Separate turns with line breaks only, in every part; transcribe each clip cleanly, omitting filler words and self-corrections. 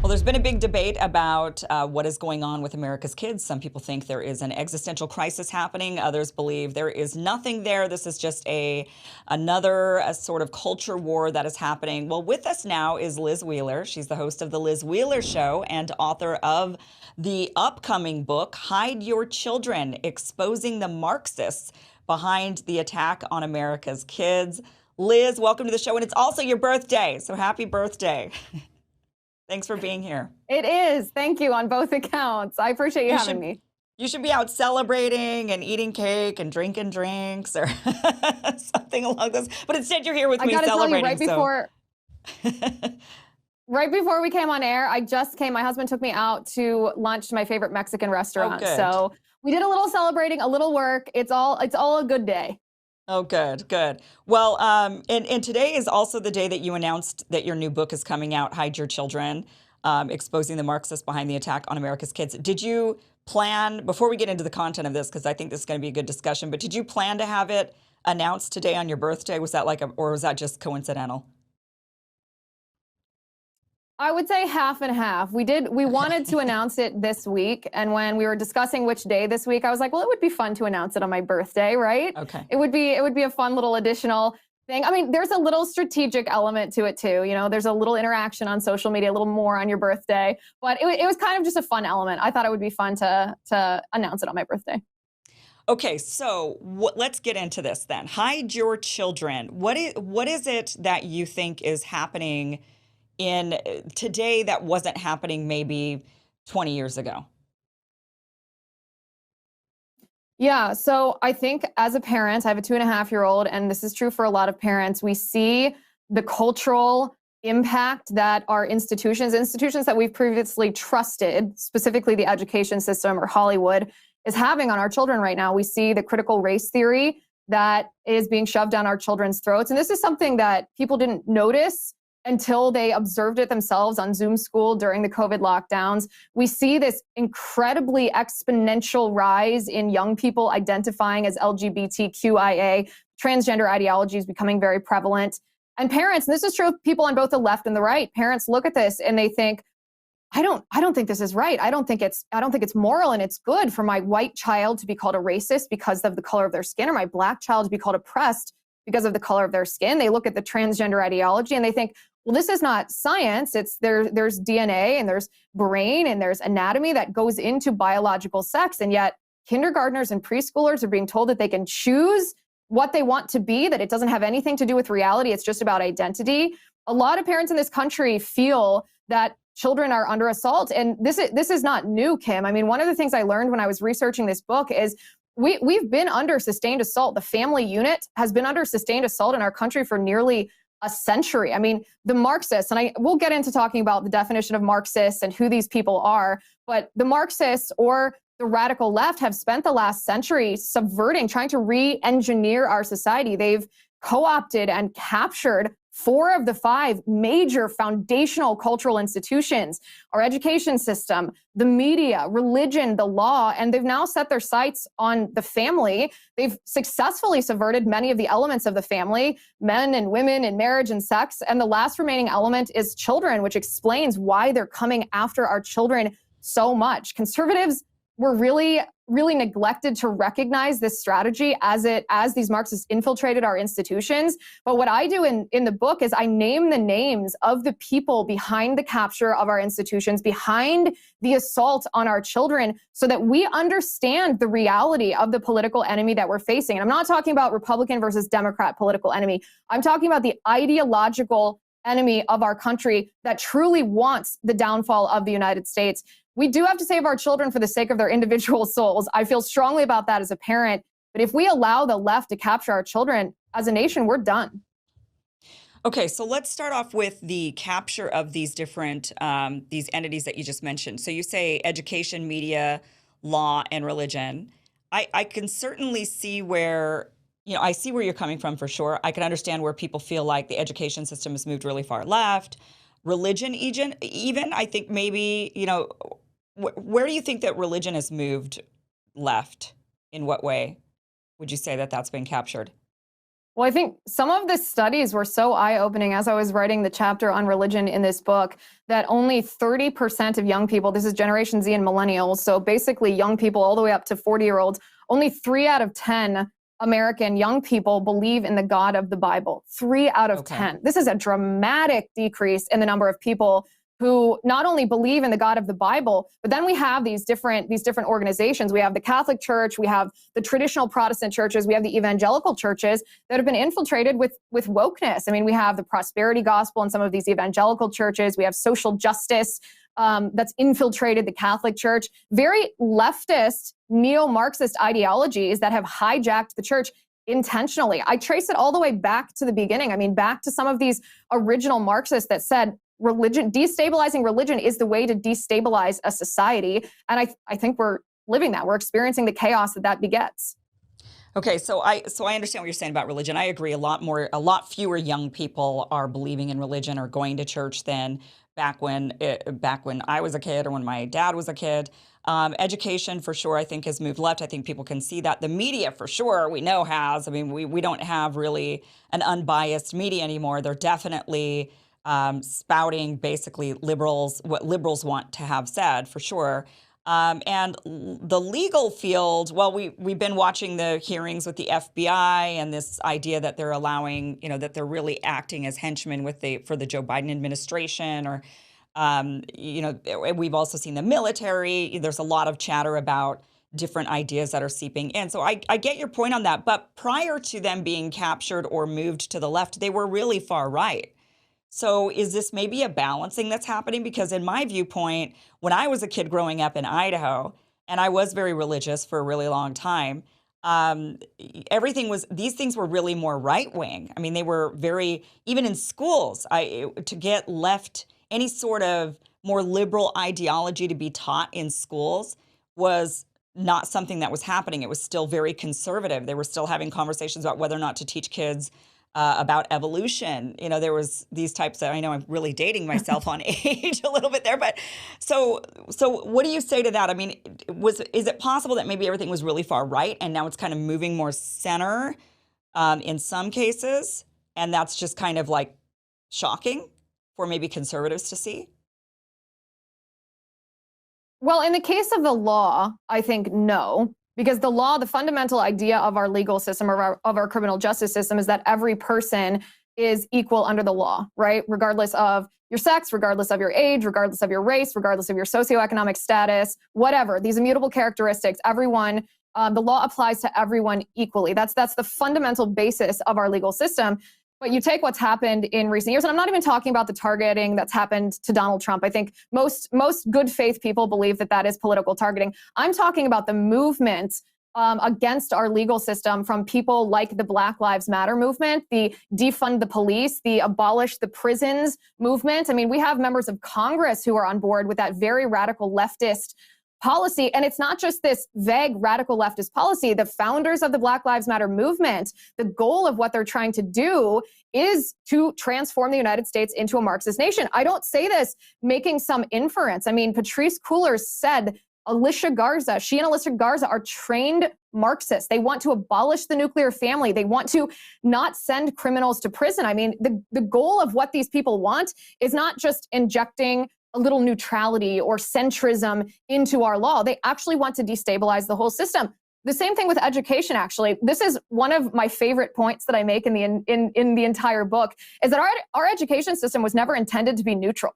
Well, there's been a big debate about what is going on with America's kids. Some people think there is an existential crisis happening. Others believe there is nothing there. This is just another sort of culture war that is happening. Well, with us now is Liz Wheeler. She's the host of The Liz Wheeler Show and author of the upcoming book, Hide Your Children, Exposing the Marxists Behind the Attack on America's Kids. Liz, welcome to the show. And it's also your birthday, so happy birthday. Thanks for being here.
It is. Thank you on both accounts. I appreciate you having me.
You should be out celebrating and eating cake and drinking drinks or something along those. But instead, you're here with me celebrating.
I gotta tell you, right before we came on air, I just came. My husband took me out to lunch to my favorite Mexican restaurant.
Oh,
so we did a little celebrating, a little work. It's all a good day.
Oh, good, good. Well, and today is also the day that you announced that your new book is coming out, Hide Your Children, Exposing the Marxists Behind the Attack on America's Kids. Did you plan, before we get into the content of this, because I think this is going to be a good discussion, but did you plan to have it announced today on your birthday? Was that or was that just coincidental?
I would say half and half. We wanted to announce it this week. And when we were discussing which day this week, I was like, well, it would be fun to announce it on my birthday, right?
Okay.
It would be a fun little additional thing. I mean, there's a little strategic element to it too. You know, there's a little interaction on social media, a little more on your birthday, but it was kind of just a fun element. I thought it would be fun to announce it on my birthday.
Okay, so let's get into this then. Hide Your Children. What is it that you think is happening in today that wasn't happening maybe 20 years ago?
Yeah, so I think as a parent, I have a 2.5-year-old, and this is true for a lot of parents, we see the cultural impact that our institutions that we've previously trusted, specifically the education system or Hollywood, is having on our children right now. We see the critical race theory that is being shoved down our children's throats. And this is something that people didn't notice until they observed it themselves on Zoom school during the COVID lockdowns. We see this incredibly exponential rise in young people identifying as LGBTQIA, transgender ideologies becoming very prevalent. And parents, and this is true of people on both the left and the right, parents look at this and they think, I don't think this is right. I don't think it's moral and it's good for my white child to be called a racist because of the color of their skin, or my black child to be called oppressed because of the color of their skin. They look at the transgender ideology and they think, well, this is not science. There's DNA and there's brain and there's anatomy that goes into biological sex. And yet kindergartners and preschoolers are being told that they can choose what they want to be, that it doesn't have anything to do with reality. It's just about identity. A lot of parents in this country feel that children are under assault. And this is not new, Kim. I mean, one of the things I learned when I was researching this book is we've been under sustained assault. The family unit has been under sustained assault in our country for nearly a century. I mean, the Marxists, and we'll get into talking about the definition of Marxists and who these people are, but the Marxists or the radical left have spent the last century subverting, trying to re-engineer our society. They've co-opted and captured 4 of the 5 major foundational cultural institutions, our education system, the media, religion, the law, and they've now set their sights on the family. They've successfully subverted many of the elements of the family, men and women and marriage and sex. And the last remaining element is children, which explains why they're coming after our children so much. Conservatives were really neglected to recognize this strategy as these Marxists infiltrated our institutions. But what I do in the book is I name the names of the people behind the capture of our institutions, behind the assault on our children, so that we understand the reality of the political enemy that we're facing. And I'm not talking about Republican versus Democrat political enemy. I'm talking about the ideological enemy of our country that truly wants the downfall of the United States. We do have to save our children for the sake of their individual souls. I feel strongly about that as a parent. But if we allow the left to capture our children, as a nation, we're done.
Okay, so let's start off with the capture of these different these entities that you just mentioned. So you say education, media, law, and religion. I can certainly see where, I see where you're coming from for sure. I can understand where people feel like the education system has moved really far left. Religion, even I think maybe, where do you think that religion has moved left? In what way would you say that that's been captured?
Well, I think some of the studies were so eye-opening as I was writing the chapter on religion in this book that only 30% of young people, this is Generation Z and millennials, so basically young people all the way up to 40-year-olds, only 3 out of 10 American young people believe in the God of the Bible. 3 out of 10. This is a dramatic decrease in the number of people who not only believe in the God of the Bible, but then we have these different organizations. We have the Catholic Church, we have the traditional Protestant churches, we have the evangelical churches that have been infiltrated with wokeness. I mean, we have the prosperity gospel in some of these evangelical churches. We have social justice that's infiltrated the Catholic Church. Very leftist, neo-Marxist ideologies that have hijacked the church intentionally. I trace it all the way back to the beginning. I mean, back to some of these original Marxists that said, destabilizing religion is the way to destabilize a society. And I think we're living that. We're experiencing the chaos that begets.
Okay, so I understand what you're saying about religion. I agree. A lot fewer young people are believing in religion or going to church than back when I was a kid or when my dad was a kid. Education, for sure, I think has moved left. I think people can see that. The media, for sure, we know has. I mean, we don't have really an unbiased media anymore. They're definitely spouting basically what liberals want to have said, for sure. And the legal field, well, we've been watching the hearings with the FBI and this idea that they're allowing, that they're really acting as henchmen for the Joe Biden administration, or, we've also seen the military. There's a lot of chatter about different ideas that are seeping in. So I get your point on that. But prior to them being captured or moved to the left, they were really far right. So is this maybe a balancing that's happening? Because in my viewpoint, when I was a kid growing up in Idaho, and I was very religious for a really long time, these things were really more right wing. I mean, they were even in schools, to get any sort of more liberal ideology to be taught in schools was not something that was happening. It was still very conservative. They were still having conversations about whether or not to teach kids about evolution. There was these types of, I know I'm really dating myself on age a little bit there, but so what do you say to that? I mean, is it possible that maybe everything was really far right and now it's kind of moving more center in some cases, and that's just kind of like shocking for maybe conservatives to see?
Well, in the case of the law, I think no. Because the law, the fundamental idea of our legal system, of our criminal justice system, is that every person is equal under the law, right? Regardless of your sex, regardless of your age, regardless of your race, regardless of your socioeconomic status, whatever, these immutable characteristics, everyone, the law applies to everyone equally. That's the fundamental basis of our legal system. But you take what's happened in recent years, and I'm not even talking about the targeting that's happened to Donald Trump. I think most good faith people believe that is political targeting. I'm talking about the movement against our legal system from people like the Black Lives Matter movement, the defund the police, the abolish the prisons movement. I mean, we have members of Congress who are on board with that very radical leftist policy. And it's not just this vague radical leftist policy. The founders of the Black Lives Matter movement, the goal of what they're trying to do is to transform the United States into a Marxist nation. I don't say this making some inference. I mean, Patrisse Cullors said she and Alicia Garza are trained Marxists. They want to abolish the nuclear family. They want to not send criminals to prison. I mean, the goal of what these people want is not just injecting a little neutrality or centrism into our law. They actually want to destabilize the whole system. The same thing with education, actually. This is one of my favorite points that I make in the entire book, is that our education system was never intended to be neutral.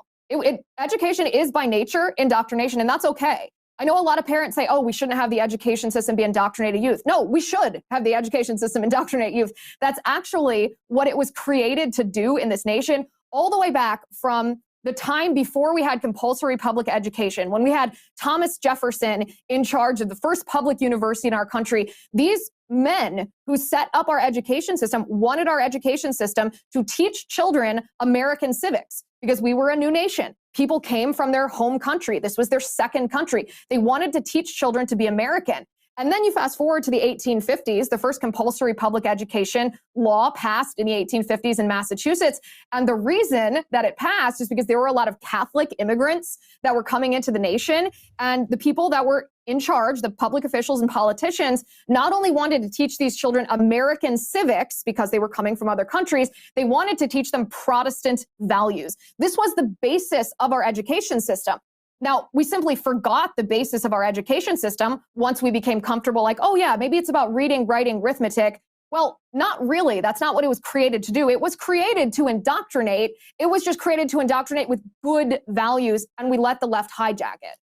Education is by nature indoctrination, and that's okay. I know a lot of parents say, oh, we shouldn't have the education system be indoctrinating youth. No, we should have the education system indoctrinate youth. That's actually what it was created to do in this nation, all the way back from the time before we had compulsory public education, when we had Thomas Jefferson in charge of the first public university in our country. These men who set up our education system wanted our education system to teach children American civics, because we were a new nation. People came from their home country. This was their second country. They wanted to teach children to be American. And then you fast forward to the 1850s, the first compulsory public education law passed in the 1850s in Massachusetts. And the reason that it passed is because there were a lot of Catholic immigrants that were coming into the nation. And the people that were in charge, the public officials and politicians, not only wanted to teach these children American civics because they were coming from other countries, they wanted to teach them Protestant values. This was the basis of our education system. Now, we simply forgot the basis of our education system once we became comfortable, like, oh yeah, maybe it's about reading, writing, arithmetic. Well, not really. That's not what it was created to do. It was created to indoctrinate. It was just created to indoctrinate with good values, and we let the left hijack it.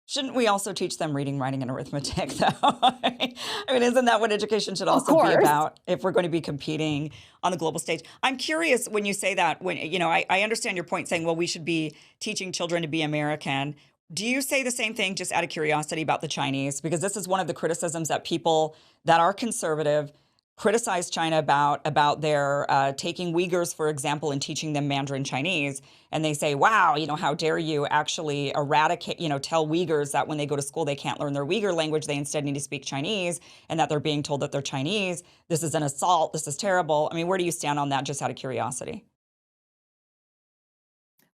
Shouldn't we also teach them reading, writing, and arithmetic, though? I mean, isn't that what education should also be about if we're going to be competing on the global stage? I'm curious when you say that, when, you know, I understand your point saying, well, we should be teaching children to be American. Do you say the same thing, just out of curiosity, about the Chinese? Because this is one of the criticisms that people that are conservative criticize China about their taking Uyghurs, for example, and teaching them Mandarin Chinese. And they say, wow, you know, how dare you actually eradicate, you know, tell Uyghurs that when they go to school, they can't learn their Uyghur language. They instead need to speak Chinese, and that they're being told that they're Chinese. This is an assault. This is terrible. I mean, where do you stand on that, just out of curiosity?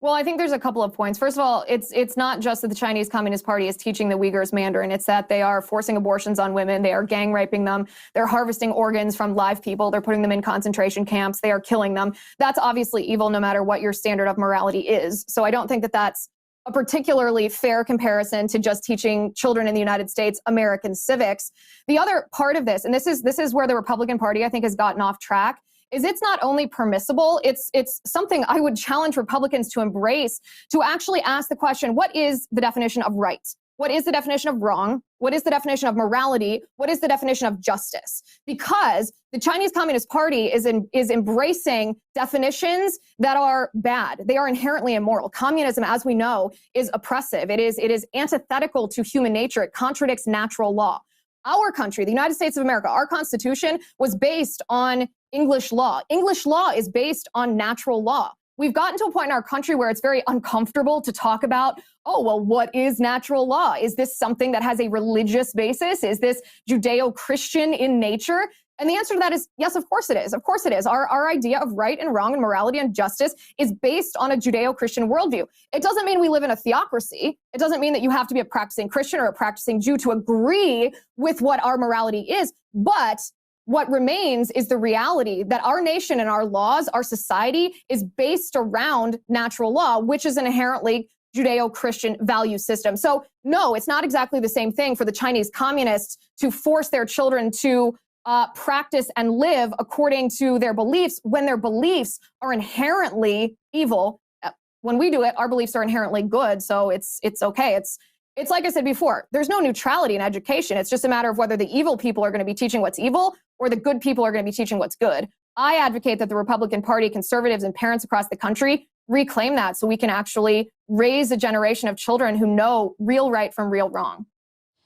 Well, I think there's a couple of points. First of all, it's not just that the Chinese Communist Party is teaching the Uyghurs Mandarin. It's that they are forcing abortions on women. They are gang raping them. They're harvesting organs from live people. They're putting them in concentration camps. They are killing them. That's obviously evil, no matter what your standard of morality is. So I don't think that that's a particularly fair comparison to just teaching children in the United States American civics. The other part of this, and this is where the Republican Party, I think, has gotten off track, is it's not only permissible, it's something I would challenge Republicans to embrace, to actually ask the question, what is the definition of right? What is the definition of wrong? What is the definition of morality? What is the definition of justice? Because the Chinese Communist Party is embracing definitions that are bad. They are inherently immoral. Communism, as we know, is oppressive. It is antithetical to human nature. It contradicts natural law. Our country, the United States of America, our Constitution was based on English law. English law is based on natural law. We've gotten to a point in our country where it's very uncomfortable to talk about, oh, well, what is natural law? Is this something that has a religious basis? Is this Judeo-Christian in nature? And the answer to that is yes, of course it is. Of course it is. Our idea of right and wrong and morality and justice is based on a Judeo-Christian worldview. It doesn't mean we live in a theocracy. It doesn't mean that you have to be a practicing Christian or a practicing Jew to agree with what our morality is. But what remains is the reality that our nation and our laws, our society is based around natural law, which is an inherently Judeo-Christian value system. So no, it's not exactly the same thing for the Chinese communists to force their children to practice and live according to their beliefs when their beliefs are inherently evil. When we do it, our beliefs are inherently good. So it's okay. It's like I said before, there's no neutrality in education. It's just a matter of whether the evil people are going to be teaching what's evil or the good people are going to be teaching what's good. I advocate that the Republican Party, conservatives, and parents across the country reclaim that so we can actually raise a generation of children who know real right from real wrong.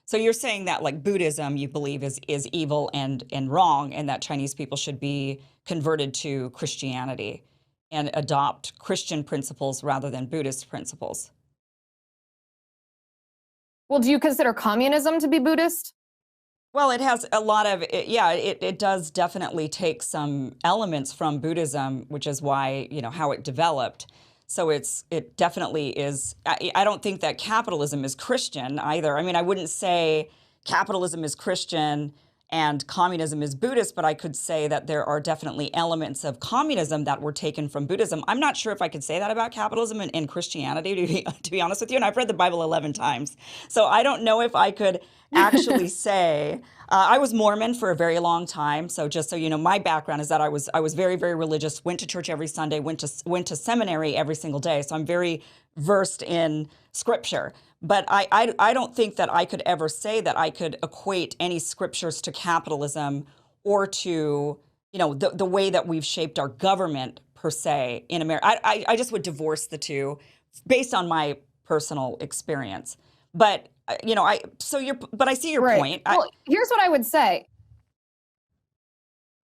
So you're saying that, like, Buddhism, you believe is evil and wrong, and that Chinese people should be converted to Christianity and adopt Christian principles rather than Buddhist principles.
Well, do you consider communism to be Buddhist?
Well, it has a lot of, it does definitely take some elements from Buddhism, which is why, you know, how it developed. So it definitely is. I don't think that capitalism is Christian either. I mean, I wouldn't say capitalism is Christian and communism is Buddhist, but I could say that there are definitely elements of communism that were taken from Buddhism. I'm not sure if I could say that about capitalism and Christianity, to be honest with you. And I've read the Bible 11 times. So I don't know if I could actually say, I was Mormon for a very long time. So just so you know, my background is that I was very, very religious, went to church every Sunday, went to seminary every single day. So I'm very versed in scripture. But I don't think that I could ever say that I could equate any scriptures to capitalism or to, you know, the way that we've shaped our government per se in America. I just would divorce the two based on my personal experience. But you know, but I see your point.
Well, here's what I would say.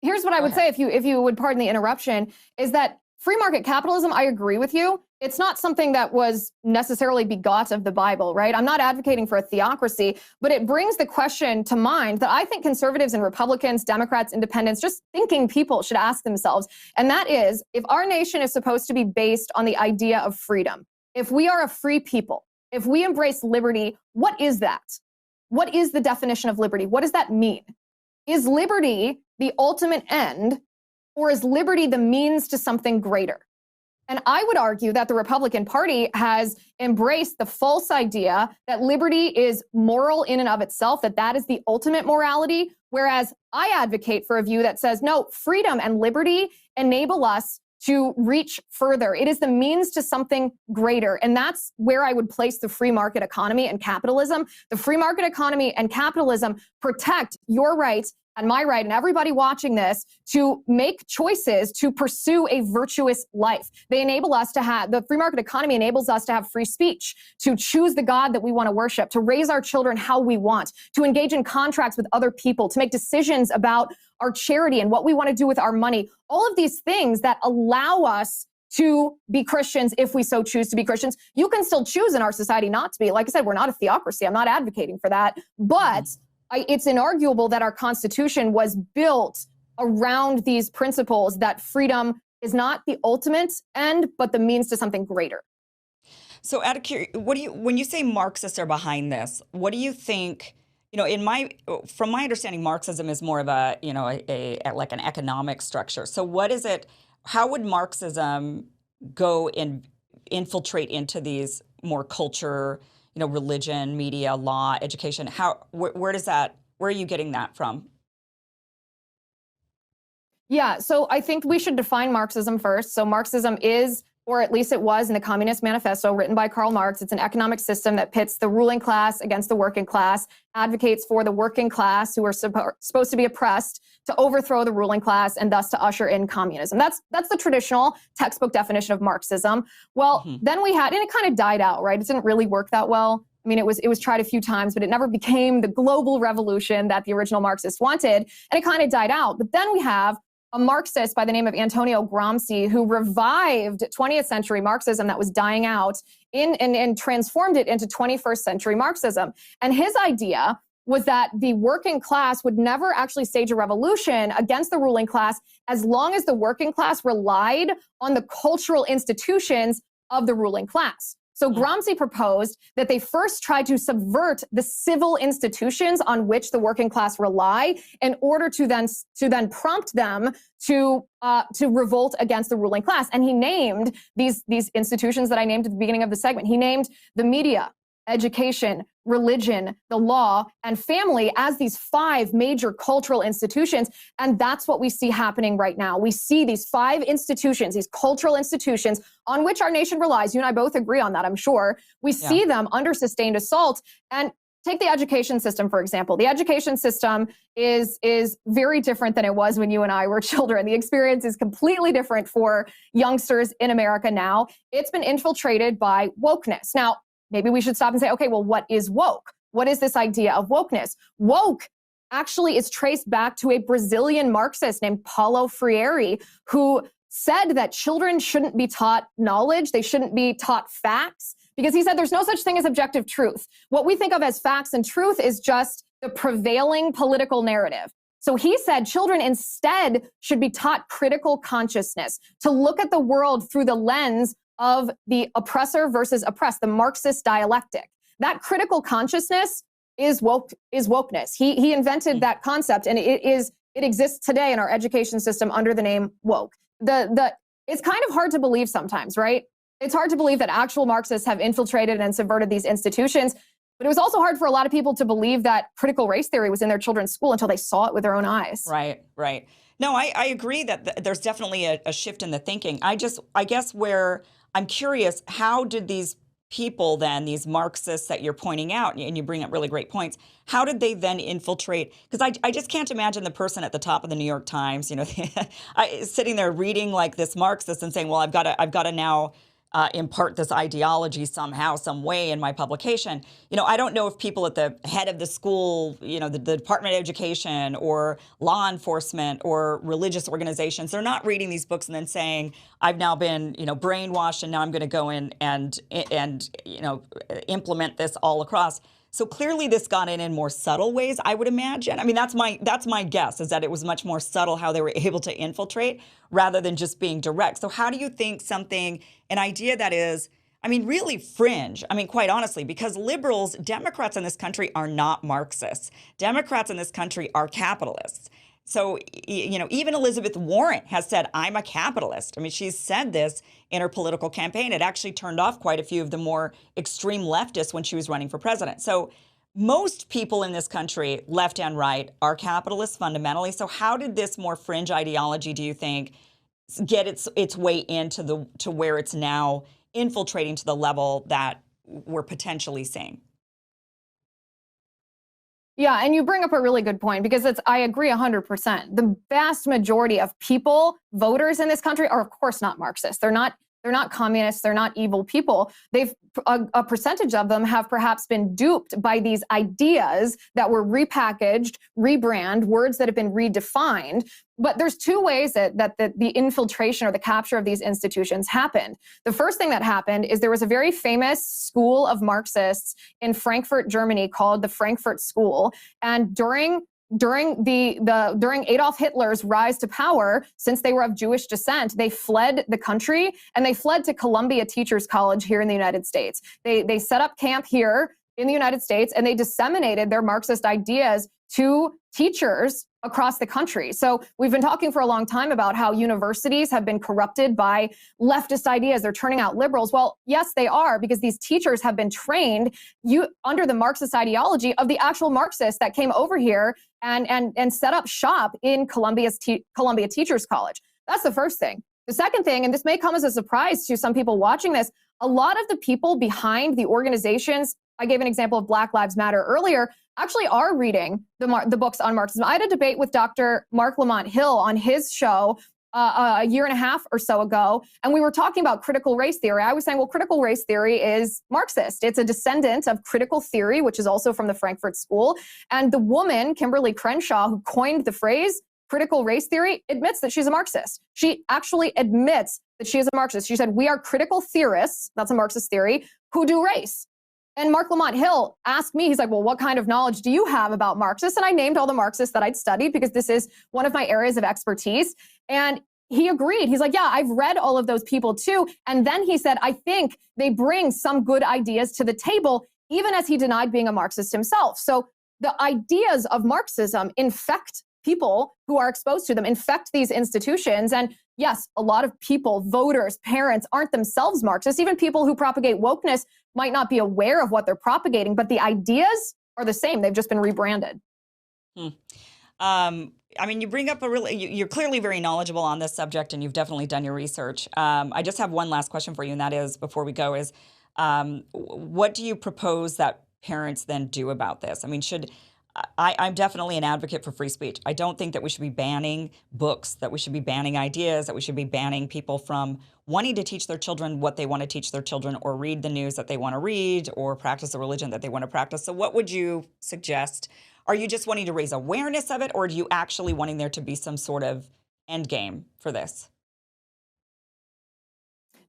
Here's what I would say, if you would pardon the interruption, is that free market capitalism, I agree with you. It's not something that was necessarily begot of the Bible, right? I'm not advocating for a theocracy, but it brings the question to mind that I think conservatives and Republicans, Democrats, independents, just thinking people should ask themselves. And that is, if our nation is supposed to be based on the idea of freedom, if we are a free people, if we embrace liberty, what is that? what is the definition of liberty? What does that mean? Is liberty the ultimate end, or is liberty the means to something greater? And I would argue that the Republican Party has embraced the false idea that liberty is moral in and of itself, that that is the ultimate morality, whereas I advocate for a view that says, no, freedom and liberty enable us to reach further. It is the means to something greater. And that's where I would place the free market economy and capitalism. The free market economy and capitalism protect your rights and my right and everybody watching this to make choices to pursue a virtuous life. They enable us to have, the free market economy enables us to have free speech, to choose the God that we want to worship, to raise our children how we want, to engage in contracts with other people, to make decisions about our charity and what we want to do with our money. All of these things that allow us to be Christians if we so choose to be Christians. You can still choose in our society not to be. Like I said, we're not a theocracy. I'm not advocating for that. But it's inarguable that our Constitution was built around these principles that freedom is not the ultimate end, but the means to something greater.
So out of curiosity, when you say Marxists are behind this, what do you think? From my understanding, Marxism is more of a like an economic structure. So what is it? How would Marxism go and infiltrate into these more culture, religion, media, law, education? Where are you getting that from?
Yeah, so I think we should define Marxism first. So Marxism is, or at least it was in the Communist Manifesto written by Karl Marx, it's an economic system that pits the ruling class against the working class, advocates for the working class who are supposed to be oppressed to overthrow the ruling class and thus to usher in communism. That's the traditional textbook definition of Marxism. Well, then we had, and it kind of died out, right? It didn't really work that well. I mean, it was tried a few times, but it never became the global revolution that the original Marxists wanted, and it kind of died out. But then we have a Marxist by the name of Antonio Gramsci who revived 20th century Marxism that was dying out and transformed it into 21st century Marxism. And his idea was that the working class would never actually stage a revolution against the ruling class as long as the working class relied on the cultural institutions of the ruling class. So Gramsci proposed that they first try to subvert the civil institutions on which the working class rely in order to then prompt them to revolt against the ruling class. And he named these institutions that I named at the beginning of the segment. He named the media, education, religion, the law, and family as these 5 major cultural institutions. And that's what we see happening right now. We see these 5 institutions, these cultural institutions on which our nation relies. You and I both agree on that, I'm sure. We see them under sustained assault. And take the education system, for example. The education system is very different than it was when you and I were children. The experience is completely different for youngsters in America now. It's been infiltrated by wokeness. Now, maybe we should stop and say, okay, well, what is woke? What is this idea of wokeness? Woke actually is traced back to a Brazilian Marxist named Paulo Freire, who said that children shouldn't be taught knowledge. They shouldn't be taught facts, because he said there's no such thing as objective truth. What we think of as facts and truth is just the prevailing political narrative. So he said children instead should be taught critical consciousness, to look at the world through the lens of the oppressor versus oppressed, the Marxist dialectic. That critical consciousness is wokeness. He invented that concept, and it exists today in our education system under the name woke. It's kind of hard to believe sometimes, right? It's hard to believe that actual Marxists have infiltrated and subverted these institutions, but it was also hard for a lot of people to believe that critical race theory was in their children's school until they saw it with their own eyes.
Right. No, I agree that there's definitely a shift in the thinking. I guess where I'm curious, how did these people then, these Marxists that you're pointing out, and you bring up really great points, how did they then infiltrate? Because I just can't imagine the person at the top of the New York Times, sitting there reading like this Marxist and saying, well, I've got to now impart this ideology somehow, some way in my publication. I don't know if people at the head of the school, the Department of Education or law enforcement or religious organizations, they're not reading these books and then saying, I've now been, brainwashed and now I'm going to go in and implement this all across. So clearly this got in more subtle ways, I would imagine. I mean, that's my guess, is that it was much more subtle how they were able to infiltrate rather than just being direct. So how do you think an idea that is, I mean, really fringe. I mean, quite honestly, because liberals, Democrats in this country are not Marxists. Democrats in this country are capitalists. So, even Elizabeth Warren has said, I'm a capitalist. I mean, she's said this in her political campaign. It actually turned off quite a few of the more extreme leftists when she was running for president. So most people in this country, left and right, are capitalists fundamentally. So how did this more fringe ideology, do you think, get its way into to where it's now infiltrating to the level that we're potentially seeing?
Yeah, and you bring up a really good point because I agree 100%. The vast majority of people, voters in this country are of course not Marxists. They're not communists, they're not evil people. A percentage of them have perhaps been duped by these ideas that were repackaged, rebrand, words that have been redefined. But there's two ways that the infiltration or the capture of these institutions happened. The first thing that happened is there was a very famous school of Marxists in Frankfurt, Germany called the Frankfurt School. And during Adolf Hitler's rise to power, since they were of Jewish descent, they fled the country and they fled to Columbia Teachers College here in the United States. They set up camp here in the United States and they disseminated their Marxist ideas to teachers across the country. So we've been talking for a long time about how universities have been corrupted by leftist ideas. They're turning out liberals. Well, yes, they are, because these teachers have been trained under the Marxist ideology of the actual Marxists that came over here and set up shop in Columbia Teachers College. That's the first thing. The second thing, and this may come as a surprise to some people watching this, a lot of the people behind the organizations, I gave an example of Black Lives Matter earlier, actually are reading the books on Marxism. I had a debate with Dr. Mark Lamont Hill on his show a year and a half or so ago, and we were talking about critical race theory. I was saying, well, critical race theory is Marxist. It's a descendant of critical theory, which is also from the Frankfurt School. And the woman, Kimberly Crenshaw, who coined the phrase critical race theory, admits that she's a Marxist. She actually admits that she is a Marxist. She said, we are critical theorists, that's a Marxist theory, who do race. And Mark Lamont Hill asked me, he's like, well, what kind of knowledge do you have about Marxists? And I named all the Marxists that I'd studied because this is one of my areas of expertise. And he agreed. He's like, yeah, I've read all of those people too. And then he said, I think they bring some good ideas to the table, even as he denied being a Marxist himself. So the ideas of Marxism infect people who are exposed to them, infect these institutions. And yes, a lot of people, voters, parents, aren't themselves Marxists. Even people who propagate wokeness might not be aware of what they're propagating, but the ideas are the same. They've just been rebranded.
I mean, you bring up you're clearly very knowledgeable on this subject, and you've definitely done your research. I just have one last question for you, and that is, before we go, is what do you propose that parents then do about this? I mean, I'm definitely an advocate for free speech. I don't think that we should be banning books, that we should be banning ideas, that we should be banning people from wanting to teach their children what they want to teach their children, or read the news that they want to read, or practice the religion that they want to practice. So what would you suggest? Are you just wanting to raise awareness of it, or are you actually wanting there to be some sort of end game for this?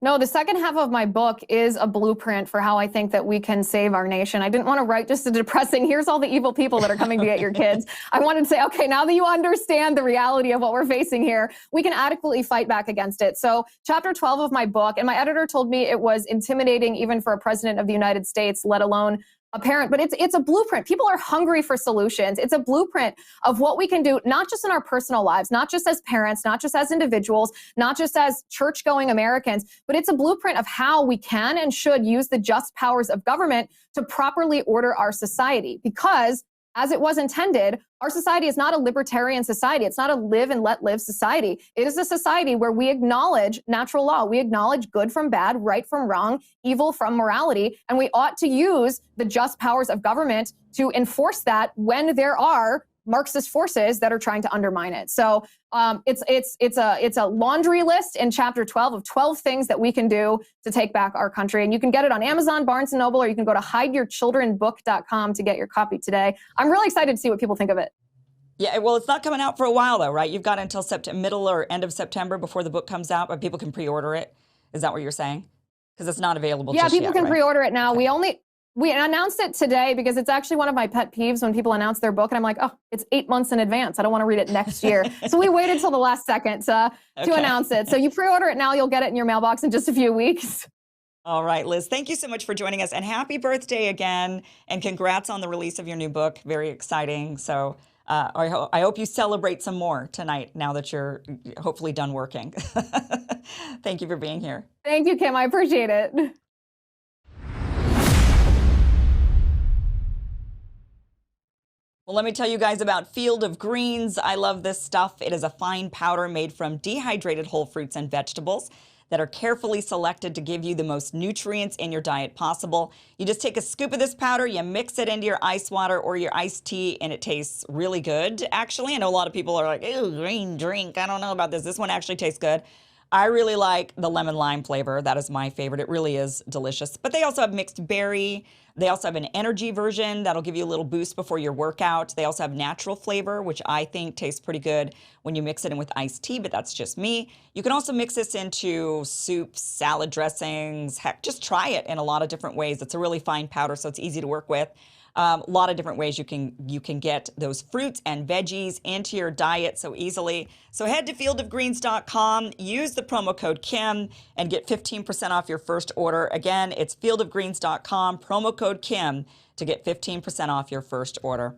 No, the second half of my book is a blueprint for how I think that we can save our nation. I didn't want to write just a depressing, here's all the evil people that are coming to get your kids. I wanted to say, okay, now that you understand the reality of what we're facing here, we can adequately fight back against it. So chapter 12 of my book, and my editor told me it was intimidating even for a president of the United States, let alone a parent, but it's a blueprint. People are hungry for solutions. It's a blueprint of what we can do, not just in our personal lives, not just as parents, not just as individuals, not just as church-going Americans, but it's a blueprint of how we can and should use the just powers of government to properly order our society. Because as it was intended, our society is not a libertarian society. It's not a live and let live society. It is a society where we acknowledge natural law. We acknowledge good from bad, right from wrong, evil from morality, and we ought to use the just powers of government to enforce that when there are Marxist forces that are trying to undermine it. So it's a laundry list in chapter 12 of 12 things that we can do to take back our country. And you can get it on Amazon, Barnes & Noble, or you can go to hideyourchildrenbook.com to get your copy today. I'm really excited to see what people think of it.
Yeah, well, it's not coming out for a while, though, right? You've got until middle or end of September before the book comes out, but people can pre-order it. Is that what you're saying? Because it's not available just yet,
people can
right?
pre-order it now.
Okay.
We announced it today because it's actually one of my pet peeves when people announce their book and I'm like, oh, it's 8 months in advance. I don't want to read it next year. So we waited till the last second to announce it. So you pre-order it now, you'll get it in your mailbox in just a few weeks.
All right, Liz, thank you so much for joining us, and happy birthday again, and congrats on the release of your new book. Very exciting. So I hope you celebrate some more tonight now that you're hopefully done working. Thank you for being here.
Thank you, Kim. I appreciate it.
Well, let me tell you guys about Field of Greens. I love this stuff. It is a fine powder made from dehydrated whole fruits and vegetables that are carefully selected to give you the most nutrients in your diet possible. You just take a scoop of this powder, you mix it into your ice water or your iced tea, and it tastes really good, actually. I know a lot of people are like, ew, green drink. I don't know about this. This one actually tastes good. I really like the lemon lime flavor. That is my favorite. It really is delicious. But they also have mixed berry. They also have an energy version that'll give you a little boost before your workout. They also have natural flavor, which I think tastes pretty good when you mix it in with iced tea, but that's just me. You can also mix this into soups, salad dressings. Heck, just try it in a lot of different ways. It's a really fine powder, so it's easy to work with. A lot of different ways you can get those fruits and veggies into your diet so easily. So head to fieldofgreens.com, use the promo code Kim, and get 15% off your first order. Again, it's fieldofgreens.com, promo code Kim, to get 15% off your first order.